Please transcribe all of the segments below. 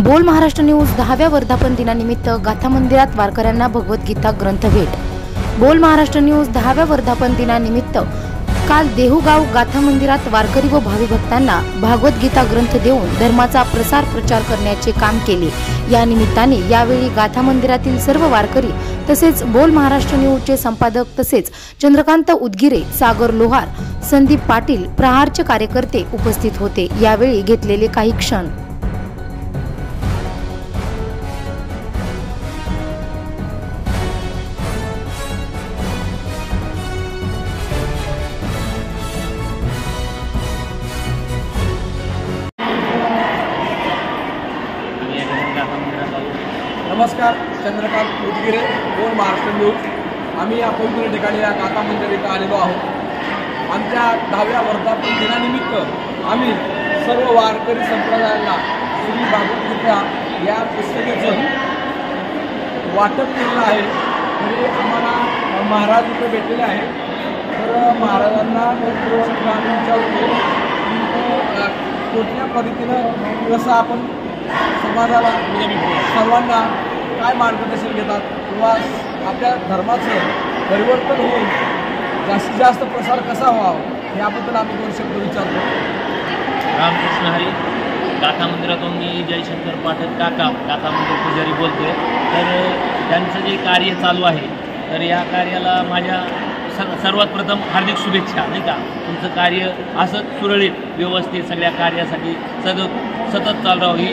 बोल महाराष्ट्र न्यूज 10व्या वर्धापन दिनानिमित्त गाथा मंदिरात वारकऱ्यांना भगवद्गीता ग्रंथ भेट। बोल महाराष्ट्र न्यूज 10व्या वर्धापन दिनानिमित्त काल देहुगाव गाथा मंदिरात वारकरी व भावी भक्तांना भागवत ग्रंथ देऊन धर्माचा प्रसार प्रचार करण्याचे काम केले। या निमित्ताने यावेळी गाथा मंदिरातील सर्व वारकरी तसेच बोल महाराष्ट्र न्यूजचे संपादक तसेच चंद्रकांत उदगीरे, सागर लोहार, संदीप पाटील, प्रहारचे कार्यकर्ते उपस्थित होते। यावेळी घेतलेले काही क्षण। नमस्कार, चंद्रकांत उदगीरे, बोल महाराष्ट्र न्यूज। आम्ही या पवित्र ठिकाणी या गाथा मंदिर इथं आलेलो आहोत। आमच्या 10व्या वर्धापन दिनानिमित्त आम्ही सर्व वारकरी संप्रदायाला श्री भागवद्गीता या पुस्तकाचं वाटप केलेलं आहे। तरी आम्हाला महाराज इथे भेटलेले आहे। तर महाराजांना विचारतो कुठल्या पद्धतीनं कसं आपण समाजाला सर्वांना काय मार्गदर्शन घेतात किंवा आपल्या धर्माचं परिवर्तन होऊन जास्तीत जास्त प्रसार कसा व्हावा याबद्दल आम्ही 2 शब्द विचारतो। रामकृष्ण हरी। गाथा मंदिरातून मी जयशंकर पाठक काका गाथा मंदिर पुजारी बोलतोय। तर त्यांचं जे कार्य चालू आहे तर या कार्याला माझ्या सर्वात प्रथम हार्दिक शुभेच्छा, नाही का। तुमचं कार्य असंच सुरळीत व्यवस्थित सगळ्या कार्यासाठी सतत चालू राहावं ही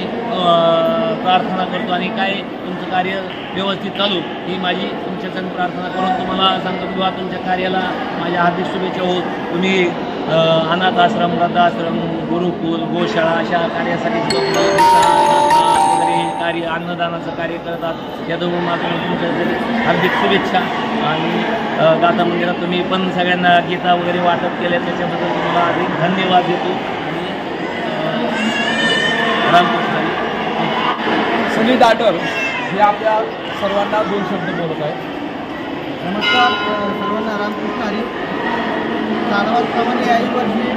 प्रार्थना करतो। आणि काय तुमचं कार्य व्यवस्थित चालू ही माझी तुमच्याकडून प्रार्थना करून तुम्हाला सांगतो किंवा तुमच्या कार्याला माझ्या हार्दिक शुभेच्छा होत। तुम्ही अनाथ आश्रम, वृद्धाश्रम, गुरुकुल, गोशाळा अशा कार्यासाठी वगैरे कार्य अन्नदानाचं कार्य करतात। यातून माझं तुमच्या हार्दिक शुभेच्छा। आणि गाथा मंदिरात तुम्ही पण सगळ्यांना गीता वगैरे वाटप केले त्याच्याबद्दल तुम्हाला अधिक धन्यवाद देतो। रामकृष्ण सुनील दाटर हे आपल्या सर्वांना 2 शब्द बोलत आहेत। नमस्कार सर्वांना, रामकृष्ण हरी। सारवाप्रमाणे याही वर्षी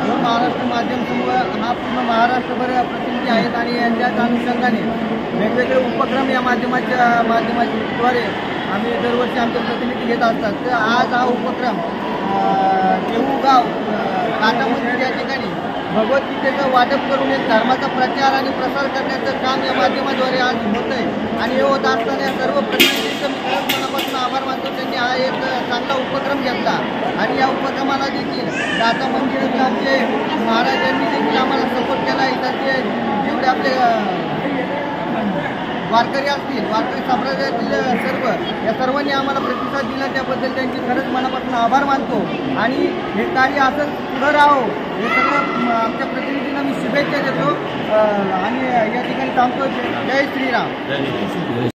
बोल महाराष्ट्र माध्यम समूह हा पूर्ण महाराष्ट्रभर प्रतिनिधी आहेत आणि यांच्याच अनुषंगाने वेगवेगळे उपक्रम या माध्यमाद्वारे आम्ही दरवर्षी आमचे प्रतिनिधी घेत असतात। तर आज हा उपक्रम देहुगाव गाथा मंदिर या ठिकाणी भगवद्गीतेचं वाटप करून एक धर्माचा प्रचार आणि प्रसार करण्याचं काम या माध्यमाद्वारे आज होत आहे। आणि हे होत असताना या सर्व प्रतिनिधींचं मी खरंच मनापासून आभार मानतो। त्यांनी हा एक चांगला उपक्रम घेतला आणि या उपक्रमाला देखील गाथा मंदिराचे आमचे महाराजांनी देखील आम्हाला सपोर्ट केला। इथले जेवढे आपले वारकरी असतील, वारकरी संप्रदायातील या सर्वांनी आम्हाला प्रतिसाद दिला त्याबद्दल त्यांची खरंच मनापासून आभार मानतो। आणि हे कार्य असंच पुढं राहो हे सगळं आमच्या प्रतिनिधींना मी शुभेच्छा देतो आणि या ठिकाणी थांबतो। जय श्रीराम।